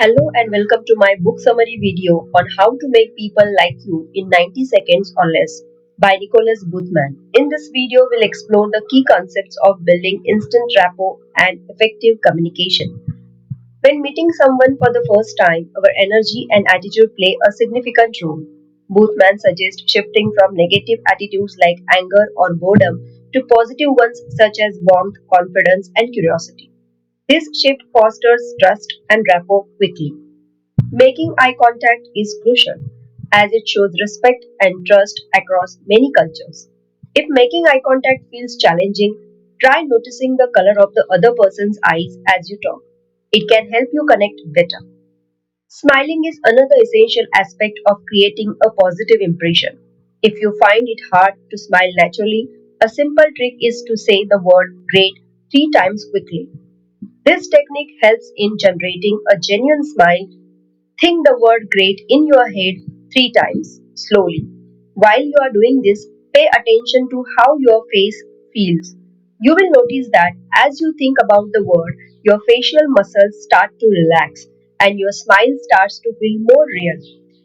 Hello and welcome to my book summary video on how to make people like you in 90 seconds or less by Nicholas Boothman. In this video, we'll explore the key concepts of building instant rapport and effective communication. When meeting someone for the first time, our energy and attitude play a significant role. Boothman suggests shifting from negative attitudes like anger or boredom to positive ones such as warmth, confidence, and curiosity. This shift fosters trust and rapport quickly. Making eye contact is crucial as it shows respect and trust across many cultures. If making eye contact feels challenging, try noticing the color of the other person's eyes as you talk. It can help you connect better. Smiling is another essential aspect of creating a positive impression. If you find it hard to smile naturally, a simple trick is to say the word great 3 times quickly. This technique helps in generating a genuine smile. Think the word great in your head 3 times slowly. While you are doing this, pay attention to how your face feels. You will notice that as you think about the word, your facial muscles start to relax and your smile starts to feel more real.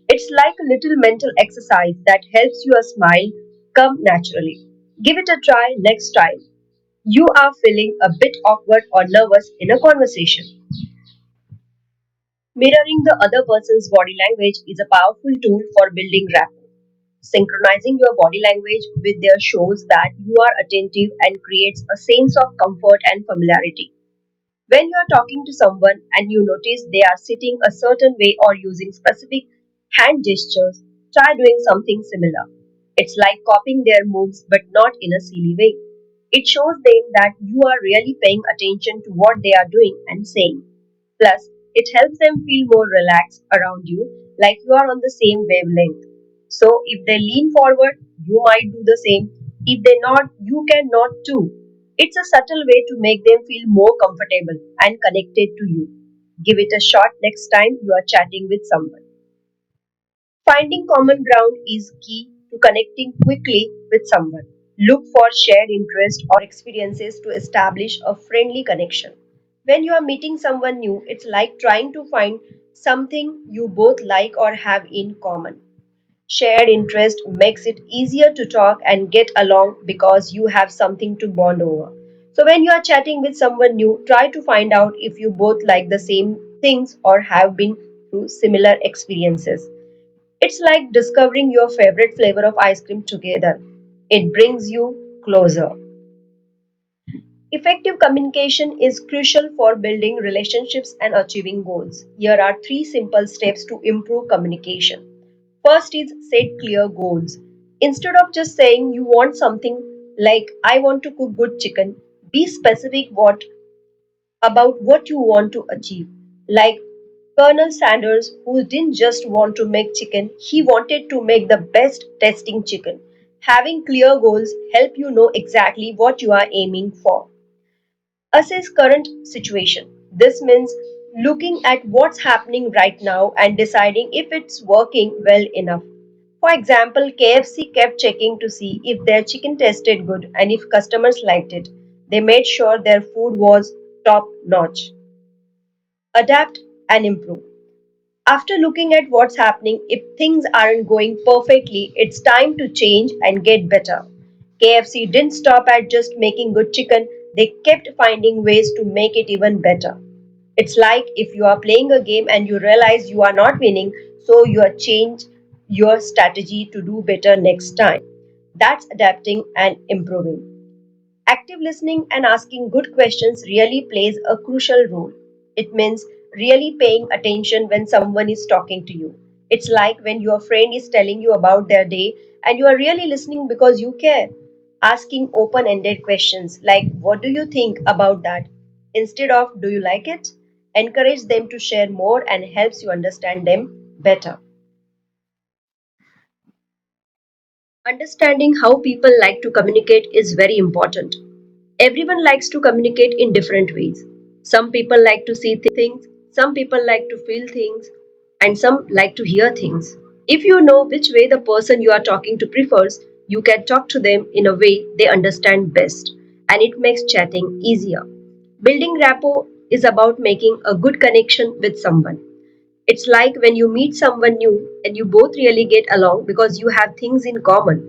It's like a little mental exercise that helps your smile come naturally. Give it a try next time you are feeling a bit awkward or nervous in a conversation. Mirroring the other person's body language is a powerful tool for building rapport. Synchronizing your body language with theirs shows that you are attentive and creates a sense of comfort and familiarity. When you are talking to someone and you notice they are sitting a certain way or using specific hand gestures, try doing something similar. It's like copying their moves but not in a silly way. It shows them that you are really paying attention to what they are doing and saying. Plus, it helps them feel more relaxed around you, like you are on the same wavelength. So, if they lean forward, you might do the same. If they nod, you can nod too. It's a subtle way to make them feel more comfortable and connected to you. Give it a shot next time you are chatting with someone. Finding common ground is key to connecting quickly with someone. Look for shared interests or experiences to establish a friendly connection. When you are meeting someone new, it's like trying to find something you both like or have in common. Shared interest makes it easier to talk and get along because you have something to bond over. So, when you are chatting with someone new, try to find out if you both like the same things or have been through similar experiences. It's like discovering your favorite flavor of ice cream together. It brings you closer. Effective communication is crucial for building relationships and achieving goals. Here are 3 simple steps to improve communication. First is set clear goals. Instead of just saying you want something like I want to cook good chicken, be specific about what you want to achieve. Like Colonel Sanders, who didn't just want to make chicken, he wanted to make the best tasting chicken. Having clear goals help you know exactly what you are aiming for. Assess current situation. This means looking at what's happening right now and deciding if it's working well enough. For example, KFC kept checking to see if their chicken tasted good and if customers liked it. They made sure their food was top notch. Adapt and improve. After looking at what's happening, if things aren't going perfectly, it's time to change and get better. KFC didn't stop at just making good chicken, they kept finding ways to make it even better. It's like if you are playing a game and you realize you are not winning, so you are change your strategy to do better next time. That's adapting and improving. Active listening and asking good questions really plays a crucial role. It means really paying attention when someone is talking to you. It's like when your friend is telling you about their day and you are really listening because you care. Asking open ended questions like, what do you think about that? Instead of, do you like it? Encourage them to share more and helps you understand them better. Understanding how people like to communicate is very important. Everyone likes to communicate in different ways. Some people like to see things, some people like to feel things, and some like to hear things. If you know which way the person you are talking to prefers, you can talk to them in a way they understand best, and it makes chatting easier. Building rapport is about making a good connection with someone. It's like when you meet someone new and you both really get along because you have things in common.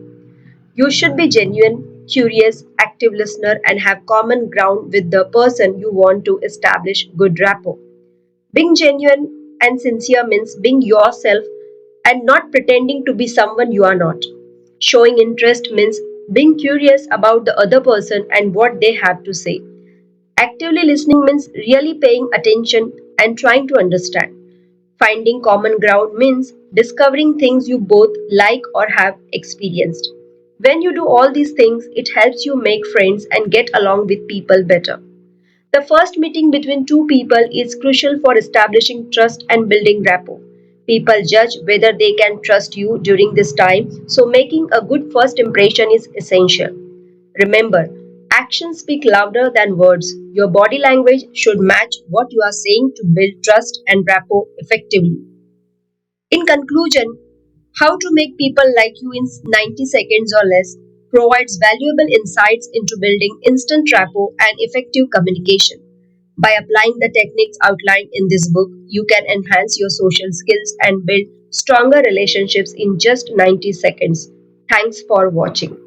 You should be genuine, curious, active listener and have common ground with the person you want to establish good rapport. Being genuine and sincere means being yourself and not pretending to be someone you are not. Showing interest means being curious about the other person and what they have to say. Actively listening means really paying attention and trying to understand. Finding common ground means discovering things you both like or have experienced. When you do all these things, it helps you make friends and get along with people better. The first meeting between two people is crucial for establishing trust and building rapport. People judge whether they can trust you during this time, so making a good first impression is essential. Remember, actions speak louder than words. Your body language should match what you are saying to build trust and rapport effectively. In conclusion, how to make people like you in 90 seconds or less provides valuable insights into building instant rapport and effective communication. By applying the techniques outlined in this book, you can enhance your social skills and build stronger relationships in just 90 seconds. Thanks for watching.